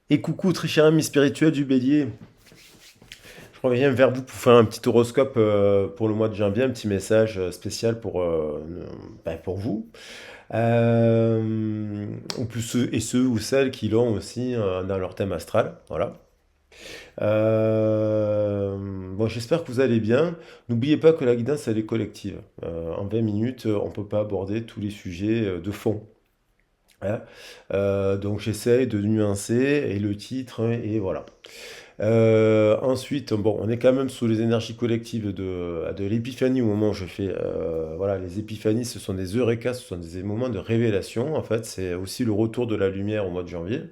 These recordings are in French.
Et coucou, très cher ami spirituel du Bélier. Je reviens vers vous pour faire un petit horoscope pour le mois de janvier, un petit message spécial pour vous. Ou plus ceux et ceux ou celles qui l'ont aussi dans leur thème astral. Voilà. Bon, j'espère que vous allez bien. N'oubliez pas que la guidance, elle est collective. En 20 minutes, on ne peut pas aborder tous les sujets de fond. Hein. Donc j'essaye de nuancer et le titre, et voilà. Ensuite, bon, on est quand même sous les énergies collectives de l'épiphanie au moment où je fais. Voilà, les épiphanies, ce sont des eureka, ce sont des moments de révélation. En fait, c'est aussi le retour de la lumière au mois de janvier.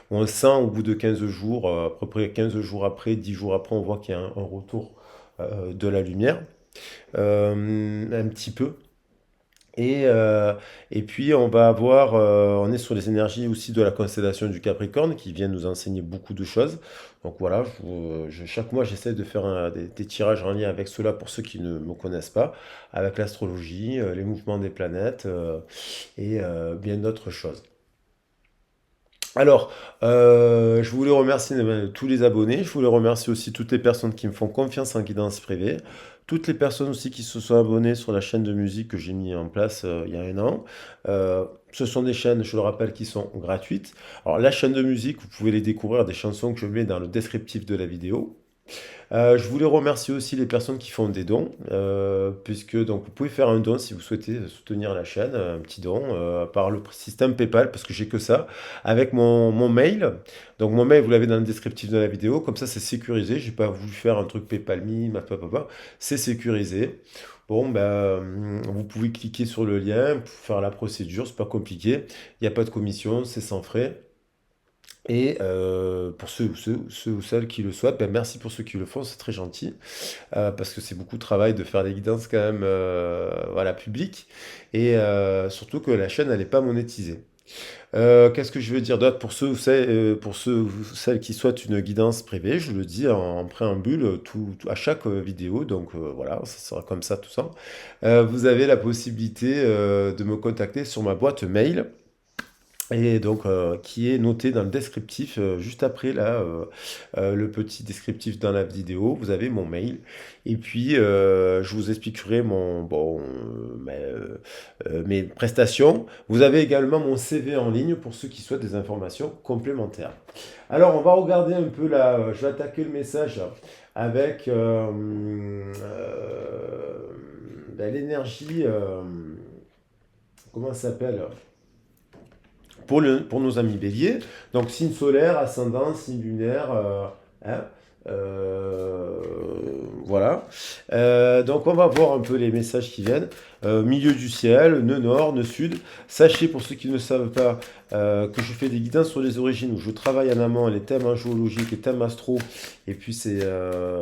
On le sent au bout de 15 jours, à peu près 15 jours après, 10 jours après, on voit qu'il y a un retour de la lumière. Un petit peu. Et, euh, et puis on est sur les énergies aussi de la constellation du Capricorne qui vient nous enseigner beaucoup de choses. Donc voilà, chaque mois j'essaie de faire des tirages en lien avec cela pour ceux qui ne me connaissent pas, avec l'astrologie, les mouvements des planètes bien d'autres choses. Alors, je voulais remercier tous les abonnés, je voulais remercier aussi toutes les personnes qui me font confiance en guidance privée, toutes les personnes aussi qui se sont abonnées sur la chaîne de musique que j'ai mis en place il y a un an. Ce sont des chaînes, je le rappelle, qui sont gratuites. Alors, la chaîne de musique, vous pouvez les découvrir, des chansons que je mets dans le descriptif de la vidéo. Je voulais remercier aussi les personnes qui font des dons, puisque donc vous pouvez faire un don si vous souhaitez soutenir la chaîne, un petit don par le système PayPal, parce que j'ai que ça, avec mon mail. Donc mon mail, vous l'avez dans le descriptif de la vidéo, comme ça c'est sécurisé. J'ai pas voulu faire un truc PayPal me, c'est sécurisé. Bon, ben, vous pouvez cliquer sur le lien pour faire la procédure, c'est pas compliqué. Il n'y a pas de commission, c'est sans frais. Et pour ceux ou celles qui le souhaitent, ben merci pour ceux qui le font, c'est très gentil, parce que c'est beaucoup de travail de faire des guidances quand même voilà, publiques, et surtout que la chaîne, elle n'est pas monétisée. Qu'est-ce que je veux dire d'autre pour ceux ou celles qui souhaitent une guidance privée, je le dis en préambule à chaque vidéo, donc voilà, ça sera comme ça tout ça. Vous avez la possibilité de me contacter sur ma boîte mail et donc qui est noté dans le descriptif, juste après là, le petit descriptif dans la vidéo, vous avez mon mail. Et puis je vous expliquerai mes prestations. Vous avez également mon CV en ligne pour ceux qui souhaitent des informations complémentaires. Alors on va regarder un peu là, je vais attaquer le message avec l'énergie, comment ça s'appelle? Pour nos amis béliers. Donc signe solaire, ascendant, signe lunaire. Hein, euh, voilà. Donc on va voir un peu les messages qui viennent. Milieu du ciel, nœud nord, nœud sud. Sachez pour ceux qui ne savent pas que je fais des guidances sur les origines où je travaille en amont les thèmes géologiques, les thèmes astro, et puis c'est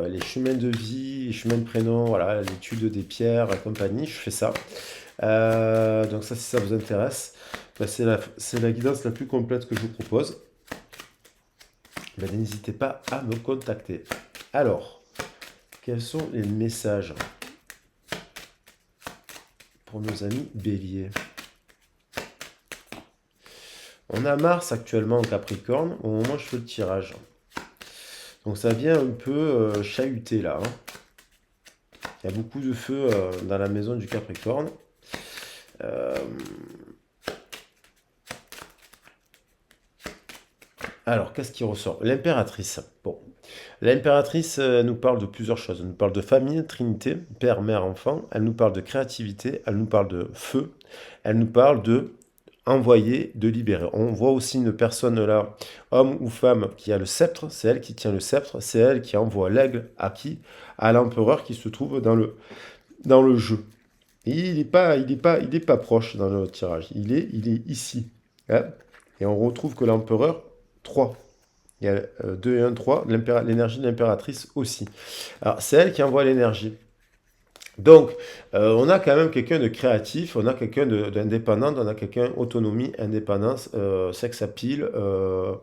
les chemins de vie, les chemins de prénom, voilà, l'étude des pierres et compagnie. Je fais ça. Donc ça, si ça vous intéresse, bah, c'est la guidance la plus complète que je vous propose. Bah, n'hésitez pas à me contacter. Alors, quels sont les messages pour nos amis béliers? On a Mars actuellement en Capricorne au moment où je fais le tirage. Donc ça vient un peu chahuter là, hein. Il y a beaucoup de feu dans la maison du Capricorne. Euh, alors, qu'est-ce qui ressort? L'impératrice. Bon, l'impératrice nous parle de plusieurs choses. Elle nous parle de famille, trinité, père, mère, enfant. Elle nous parle de créativité. Elle nous parle de feu. Elle nous parle de envoyer, de libérer. On voit aussi une personne là, homme ou femme, qui a le sceptre. C'est elle qui tient le sceptre. C'est elle qui envoie l'aigle à qui? À l'empereur qui se trouve dans le jeu. Et il est pas proche dans le tirage. Il est ici. Hein. Et on retrouve que l'empereur, 3. Il y a 2 et 1, 3. L'énergie de l'impératrice aussi. Alors, c'est elle qui envoie l'énergie. Donc, on a quand même quelqu'un de créatif, on a quelqu'un d'indépendant, on a quelqu'un autonomie, indépendance, sex appeal,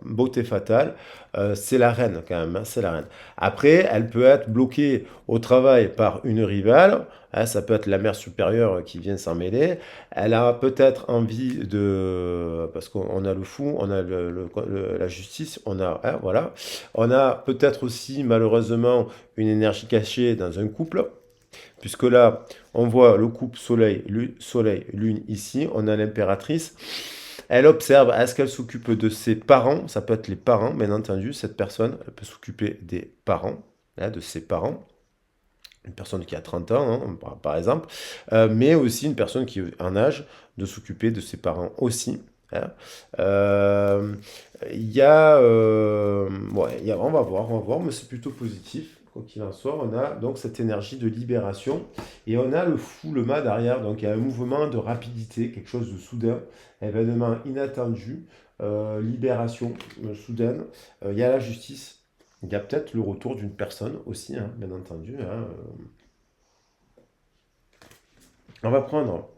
beauté fatale. C'est la reine quand même, hein, c'est la reine. Après, elle peut être bloquée au travail par une rivale, hein, ça peut être la mère supérieure qui vient s'en mêler. Elle a peut-être envie de... Parce qu'on a le fou, on a la justice, on a... hein, voilà. On a peut-être aussi malheureusement une énergie cachée dans un couple. Puisque là, on voit le couple soleil, lune ici, on a l'impératrice. Elle observe, est-ce qu'elle s'occupe de ses parents? Ça peut être les parents, bien entendu. Cette personne, elle peut s'occuper des parents, hein, de ses parents. Une personne qui a 30 ans, hein, par exemple. Mais aussi une personne qui est en âge de s'occuper de ses parents aussi, hein. Euh, Il y a, ouais, on va voir, mais c'est plutôt positif. Quoi qu'il en soit, on a donc cette énergie de libération et on a le fou, le mât derrière. Donc il y a un mouvement de rapidité, quelque chose de soudain, événement inattendu, libération soudaine. Il y a la justice. Il y a peut-être le retour d'une personne aussi, hein, bien entendu, hein. On va prendre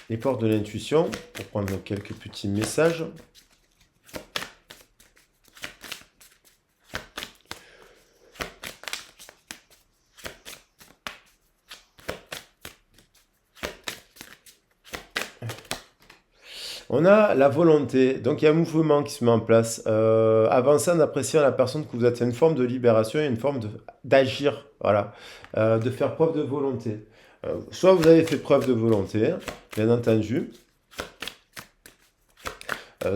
les portes de l'intuition pour prendre quelques petits messages. On a la volonté, donc il y a un mouvement qui se met en place. Avancer en appréciant la personne que vous êtes. Il y a une forme de libération et une forme d'agir, voilà. De faire preuve de volonté. Soit vous avez fait preuve de volonté, bien entendu,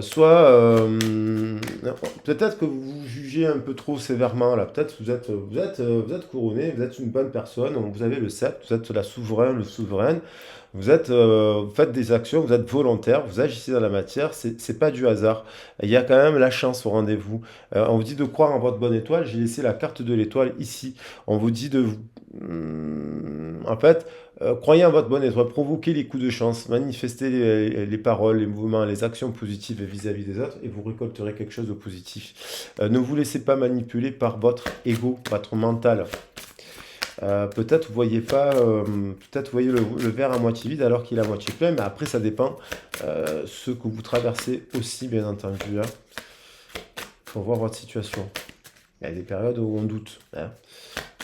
soit peut-être que vous vous jugez un peu trop sévèrement là. Peut-être vous êtes couronné, vous êtes une bonne personne, donc vous avez le sceptre, vous êtes la souveraine, le souverain. Vous faites des actions, vous êtes volontaire, vous agissez dans la matière, c'est pas du hasard. Il y a quand même la chance au rendez-vous. On vous dit de croire en votre bonne étoile, j'ai laissé la carte de l'étoile ici. On vous dit en fait, croyez en votre bonne étoile, provoquez les coups de chance, manifestez les paroles, les mouvements, les actions positives vis-à-vis des autres et vous récolterez quelque chose de positif. Ne vous laissez pas manipuler par votre ego, votre mental. Peut-être vous voyez pas, peut-être vous voyez le verre à moitié vide alors qu'il est à moitié plein, mais après ça dépend ce que vous traversez aussi, bien entendu, hein. Faut voir votre situation. Il y a des périodes où on doute, hein.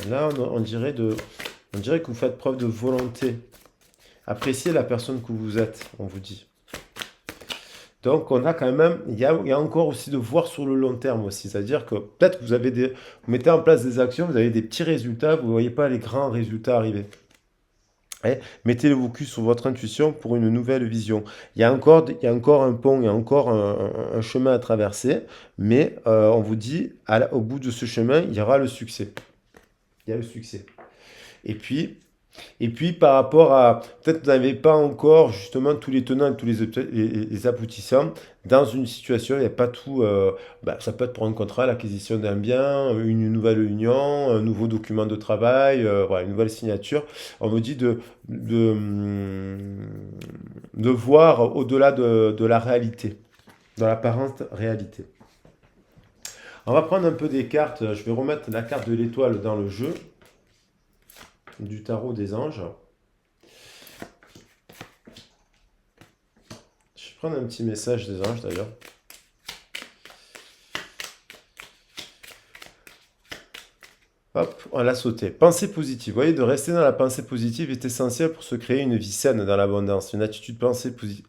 Là, on dirait que vous faites preuve de volonté. Appréciez la personne que vous êtes, on vous dit. Donc, on a quand même, il y a encore aussi de voir sur le long terme aussi. C'est-à-dire que peut-être que vous mettez en place des actions, vous avez des petits résultats, vous ne voyez pas les grands résultats arriver. Eh, mettez le focus sur votre intuition pour une nouvelle vision. Il y a encore un pont, il y a encore un chemin à traverser, mais on vous dit, au bout de ce chemin, il y aura le succès. Il y a le succès. Et puis, et puis par rapport à, peut-être que vous n'avez pas encore justement tous les tenants et tous les aboutissants dans une situation, il n'y a pas tout, ça peut être pour un contrat, l'acquisition d'un bien, une nouvelle union, un nouveau document de travail, voilà, une nouvelle signature. On me dit de voir au-delà de la réalité, dans l'apparente réalité. On va prendre un peu des cartes, je vais remettre la carte de l'étoile dans le jeu, du tarot des anges. Je vais prendre un petit message des anges d'ailleurs. Hop, on l'a sauté. Pensée positive. Vous voyez, de rester dans la pensée positive est essentiel pour se créer une vie saine dans l'abondance. Une attitude positive,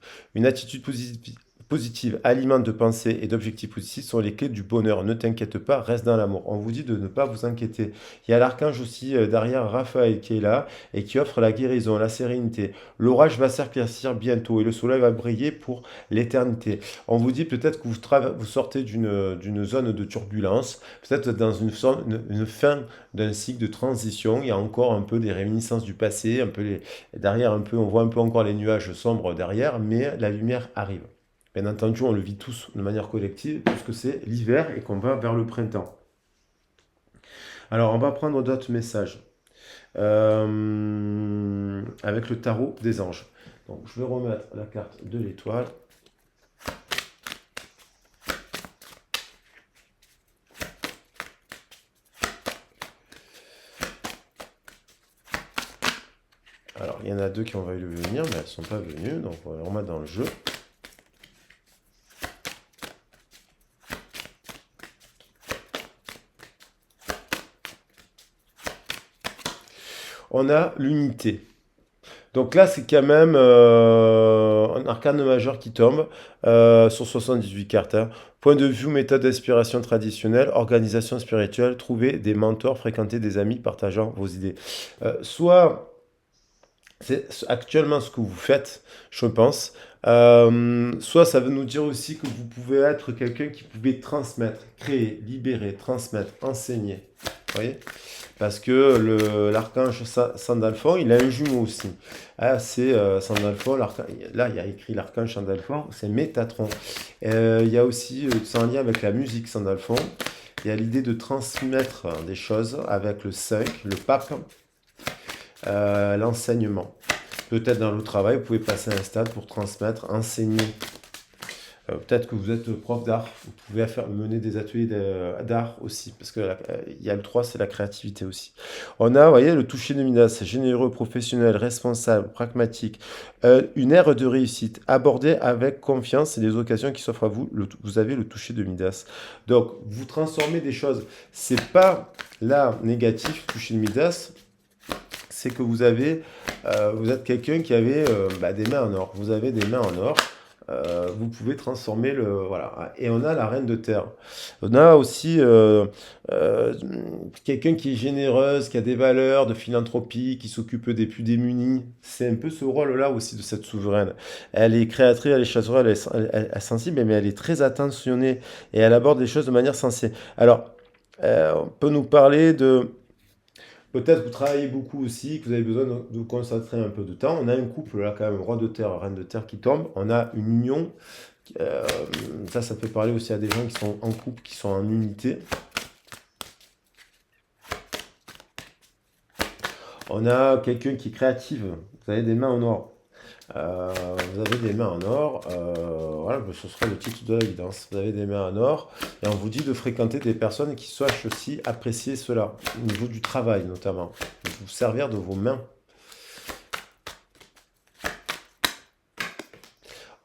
alimente de pensée et d'objectifs positifs sont les clés du bonheur. Ne t'inquiète pas, reste dans l'amour. On vous dit de ne pas vous inquiéter. Il y a l'archange aussi derrière Raphaël qui est là et qui offre la guérison, la sérénité. L'orage va s'éclaircir bientôt et le soleil va briller pour l'éternité. On vous dit peut-être que vous sortez d'une zone de turbulence, peut-être dans une fin d'un cycle de transition. Il y a encore un peu des réminiscences du passé, derrière un peu, on voit un peu encore les nuages sombres derrière, mais la lumière arrive. Bien entendu, on le vit tous de manière collective, puisque c'est l'hiver et qu'on va vers le printemps. Alors, on va prendre d'autres messages avec le tarot des anges. Donc, je vais remettre la carte de l'étoile. il y en a deux qui ont failli venir, mais elles ne sont pas venues, donc on va les remettre dans le jeu. On a l'unité. Donc là, c'est quand même un arcane majeur qui tombe sur 78 cartes, hein. Point de vue, méthode d'inspiration traditionnelle, organisation spirituelle, trouver des mentors, fréquenter des amis partageant vos idées. Soit c'est actuellement ce que vous faites, je pense. Soit ça veut nous dire aussi que vous pouvez être quelqu'un qui pouvait transmettre, créer, libérer, transmettre, enseigner. Vous voyez? Parce que l'archange Sandalphon, il a un jumeau aussi. Ah, c'est Sandalphon, là il y a écrit l'archange Sandalphon, c'est Métatron. Il y a aussi, c'est en lien avec la musique Sandalphon, il y a l'idée de transmettre des choses avec le 5, le pape, l'enseignement. Peut-être dans le travail, vous pouvez passer à un stade pour transmettre, enseigner. Peut-être que vous êtes prof d'art, vous pouvez mener des ateliers d'art aussi, parce que il y a le 3, c'est la créativité aussi. On a, vous voyez, le toucher de Midas, généreux, professionnel, responsable, pragmatique, une ère de réussite, abordée avec confiance et les occasions qui s'offrent à vous, vous avez le toucher de Midas. Donc, vous transformez des choses. C'est pas là négatif, toucher de Midas, c'est que vous êtes quelqu'un qui avait des mains en or. Vous avez des mains en or. Vous pouvez transformer voilà. Et on a la reine de terre. On a aussi quelqu'un qui est généreuse, qui a des valeurs de philanthropie, qui s'occupe des plus démunis. C'est un peu ce rôle-là aussi de cette souveraine. Elle est créatrice, elle est chasseuse, elle est sensible, mais elle est très attentionnée et elle aborde les choses de manière sensée. Alors, on peut nous parler de peut-être que vous travaillez beaucoup aussi, que vous avez besoin de vous consacrer un peu de temps. On a un couple là quand même, roi de terre, reine de terre qui tombe. On a une union. Euh, ça peut parler aussi à des gens qui sont en couple, qui sont en unité. On a quelqu'un qui est créative. Vous avez des mains en or. Euh, Vous avez des mains en or, voilà, ce serait le titre de l'évidence. Vous avez des mains en or, et on vous dit de fréquenter des personnes qui sachent aussi apprécier cela, au niveau du travail notamment, de vous servir de vos mains.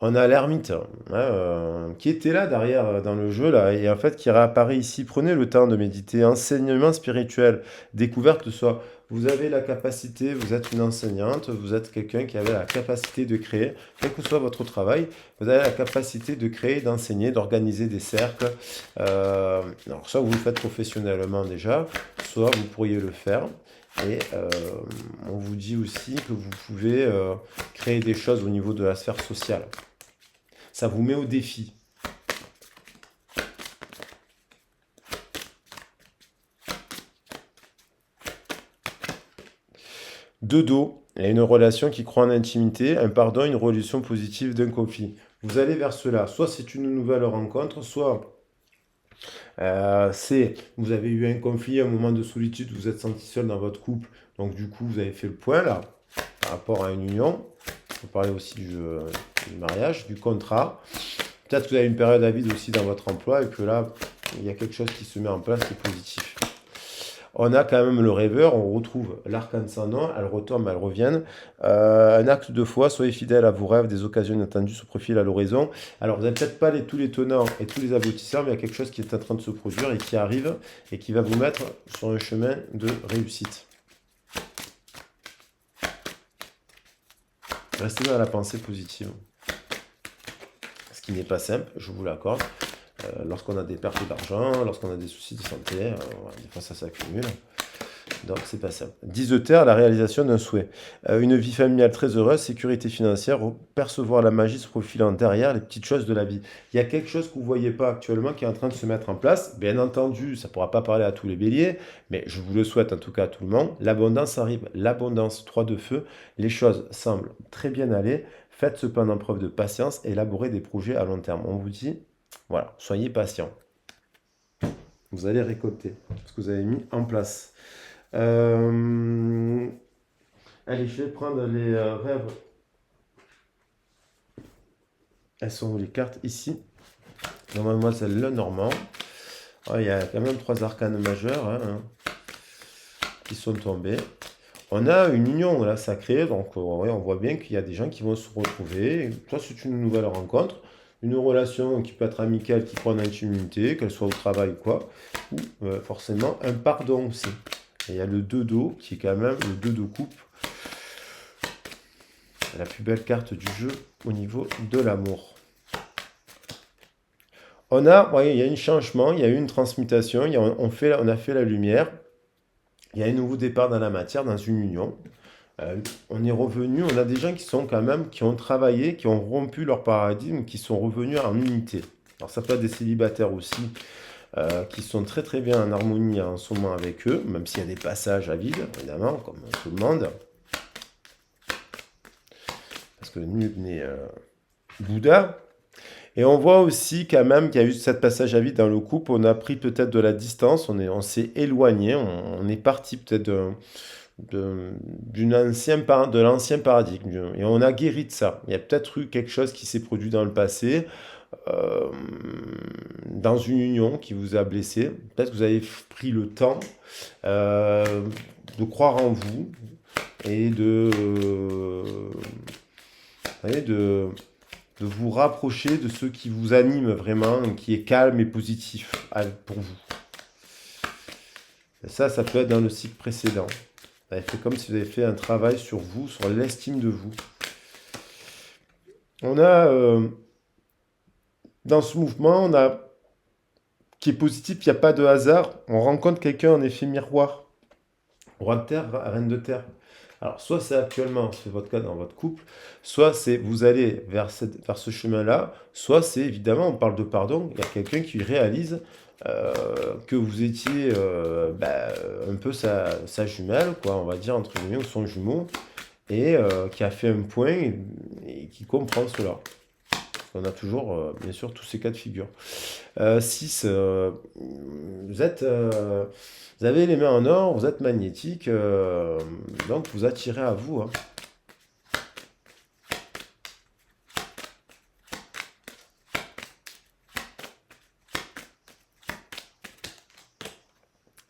On a l'ermite, hein, qui était là derrière dans le jeu là, et en fait qui réapparaît ici. Prenez le temps de méditer, enseignement spirituel, découverte de soi. Vous avez la capacité, vous êtes une enseignante, vous êtes quelqu'un qui avait la capacité de créer, quel que soit votre travail, vous avez la capacité de créer, d'enseigner, d'organiser des cercles. Alors soit vous le faites professionnellement déjà, soit vous pourriez le faire. Et on vous dit aussi que vous pouvez créer des choses au niveau de la sphère sociale. Ça vous met au défi. De dos, il y a une relation qui croît en intimité, un pardon, une résolution positive d'un conflit. Vous allez vers cela. Soit c'est une nouvelle rencontre, soit vous avez eu un conflit, un moment de solitude, vous êtes senti seul dans votre couple, donc du coup vous avez fait le point là, par rapport à une union. On peut parler aussi du mariage, du contrat. Peut-être que vous avez une période à vide aussi dans votre emploi et que là, il y a quelque chose qui se met en place qui est positif. On a quand même le rêveur, on retrouve l'arcane sans nom, elles retombent, elles reviennent. Un acte de foi, soyez fidèles à vos rêves, des occasions inattendues se profilent à l'horizon. Alors, vous n'avez peut-être pas tous les tenants et tous les aboutissants, mais il y a quelque chose qui est en train de se produire et qui arrive et qui va vous mettre sur un chemin de réussite. Restez dans la pensée positive. Ce qui n'est pas simple, je vous l'accorde. Lorsqu'on a des pertes d'argent, lorsqu'on a des soucis de santé, des fois ça s'accumule. Donc c'est pas simple. 10 de terre, la réalisation d'un souhait. Une vie familiale très heureuse, sécurité financière, percevoir la magie se profilant derrière les petites choses de la vie. Il y a quelque chose que vous ne voyez pas actuellement qui est en train de se mettre en place. Bien entendu, ça ne pourra pas parler à tous les béliers, mais je vous le souhaite en tout cas à tout le monde. L'abondance arrive, l'abondance, 3 de feu. Les choses semblent très bien aller. Faites cependant preuve de patience et élaborez des projets à long terme. On vous dit, voilà, soyez patient. Vous allez récolter ce que vous avez mis en place. Allez, je vais prendre les rêves. Elles sont où les cartes ici? Donc, Mademoiselle Lenormand. Il y a quand même 3 arcanes majeurs qui sont tombés. On a une union là sacrée, donc ouais, on voit bien qu'il y a des gens qui vont se retrouver. Soit c'est une nouvelle rencontre, une relation qui peut être amicale, qui prend en intimité, qu'elle soit au travail ou quoi, ou forcément un pardon aussi. Et il y a le 2 dos qui est quand même le 2 de coupe, la plus belle carte du jeu au niveau de l'amour. Ouais, il y a un changement, il y a eu une transmutation, on a fait la lumière, il y a un nouveau départ dans la matière, dans une union. Euh, on est revenu, on a des gens qui sont quand même, qui ont travaillé, qui ont rompu leur paradigme, qui sont revenus en unité. Alors ça peut être des célibataires aussi, qui sont très très bien en harmonie en ce moment avec eux, même s'il y a des passages à vide, évidemment, comme tout le monde, parce que nul n'est Bouddha. Et on voit aussi quand même qu'il y a eu cette passage à vide dans le couple, on a pris peut-être de la distance, on s'est éloigné, on est parti peut-être de l'ancien paradigme. Et on a guéri de ça. Il y a peut-être eu quelque chose qui s'est produit dans le passé, euh, dans une union qui vous a blessé. Peut-être que vous avez pris le temps euh, de croire en vous et de vous rapprocher de ce qui vous anime vraiment, qui est calme et positif pour vous. Et ça peut être dans le cycle précédent. Vous avez fait comme si vous avez fait un travail sur vous, sur l'estime de vous. On a, dans ce mouvement, qui est positif, il n'y a pas de hasard. On rencontre quelqu'un en effet miroir. Roi de terre, reine de terre. Alors, soit c'est actuellement, c'est votre cas dans votre couple, soit c'est vous allez vers ce chemin-là, soit c'est évidemment, on parle de pardon, il y a quelqu'un qui réalise que vous étiez un peu sa jumelle, quoi, on va dire, entre guillemets, ou son jumeau, et qui a fait un point et qui comprend cela. On a toujours, bien sûr, tous ces cas de figure. 6, vous êtes, vous avez les mains en or, vous êtes magnétique, donc vous attirez à vous, hein.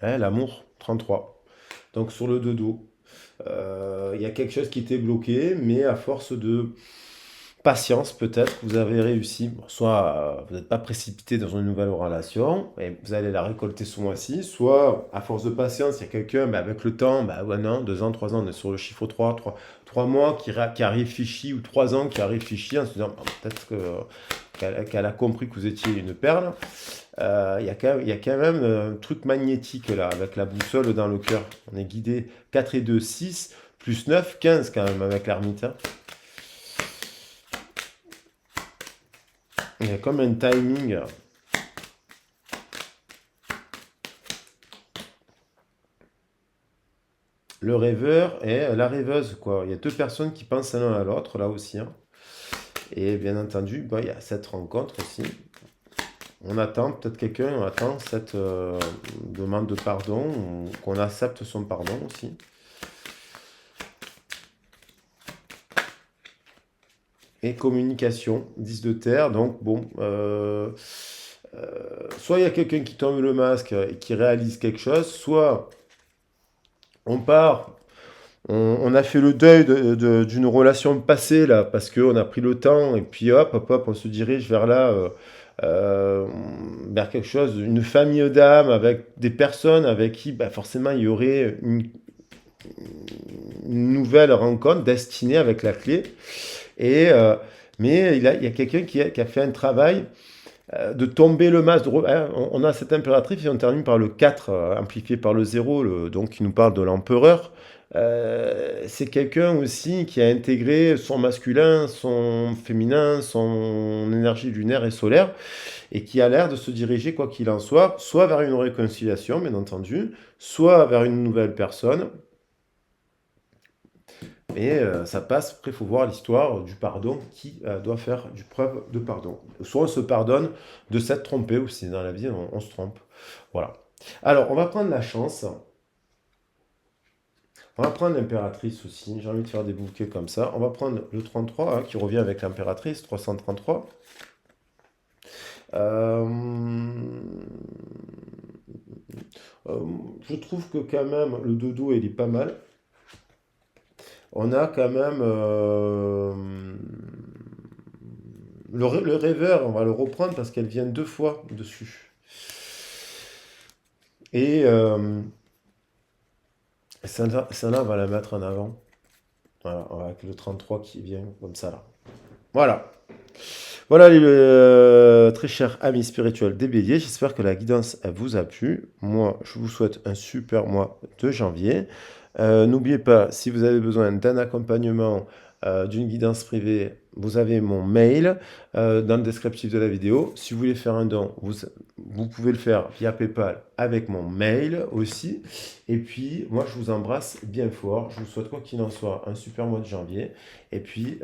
Hein, l'amour, 33. Donc sur le dodo, il y a quelque chose qui était bloqué, mais à force de patience, peut-être, vous avez réussi. Bon, soit vous n'êtes pas précipité dans une nouvelle relation et vous allez la récolter ce mois-ci, soit à force de patience, il y a quelqu'un, avec le temps, ouais, non, 2 ans, 3 ans, on est sur le chiffre 3, 3 mois qui a réfléchi, ou 3 ans qui a réfléchi en se disant, peut-être qu'elle a compris que vous étiez une perle. Il y a quand même un truc magnétique là, avec la boussole dans le cœur. On est guidé 4 et 2, 6, plus 9, 15 quand même avec l'ermite, hein. Il y a comme un timing. Le rêveur et la rêveuse, quoi. Il y a deux personnes qui pensent l'un à l'autre, là aussi, hein. Et bien entendu, il y a cette rencontre aussi. On attend peut-être quelqu'un, on attend cette demande de pardon, ou qu'on accepte son pardon aussi. Et communication, 10 de terre, donc bon, soit il y a quelqu'un qui tombe le masque et qui réalise quelque chose, soit on part. On a fait le deuil d'une relation passée là, parce qu'on a pris le temps, et puis hop, hop, hop, on se dirige vers là, euh, vers quelque chose, une famille d'âmes, avec des personnes avec qui forcément il y aurait une nouvelle rencontre destinée avec la clé. Et, mais il y a quelqu'un qui a fait un travail de tomber le masque. On a cette impératrice et on termine par le 4 amplifié par le 0, donc qui nous parle de l'empereur. C'est quelqu'un aussi qui a intégré son masculin, son féminin, son énergie lunaire et solaire, et qui a l'air de se diriger, quoi qu'il en soit vers une réconciliation, bien entendu, soit vers une nouvelle personne. Et ça passe, après il faut voir l'histoire du pardon, qui doit faire du preuve de pardon. Soit on se pardonne de s'être trompé aussi, dans la vie on se trompe. Voilà. Alors on va prendre la chance, on va prendre l'impératrice aussi, j'ai envie de faire des bouquets comme ça. On va prendre le 33 qui revient avec l'impératrice, 333. Euh, euh, je trouve que quand même le dodo il est pas mal. on a quand même le rêveur, on va le reprendre parce qu'elle vient deux fois dessus. Et celle-là, on va la mettre en avant. Voilà, avec le 33 qui vient comme ça là. Voilà. Voilà les très chers amis spirituels des béliers, j'espère que la guidance elle vous a plu. Moi, je vous souhaite un super mois de janvier. N'oubliez pas, si vous avez besoin d'un accompagnement, d'une guidance privée, vous avez mon mail dans le descriptif de la vidéo. Si vous voulez faire un don, vous pouvez le faire via PayPal avec mon mail aussi. Et puis, moi, je vous embrasse bien fort. Je vous souhaite, quoi qu'il en soit, un super mois de janvier. Et puis,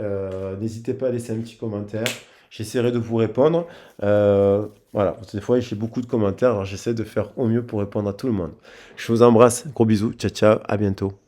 n'hésitez pas à laisser un petit commentaire. J'essaierai de vous répondre. Voilà, des fois, j'ai beaucoup de commentaires, alors j'essaie de faire au mieux pour répondre à tout le monde. Je vous embrasse, gros bisous, ciao ciao, à bientôt.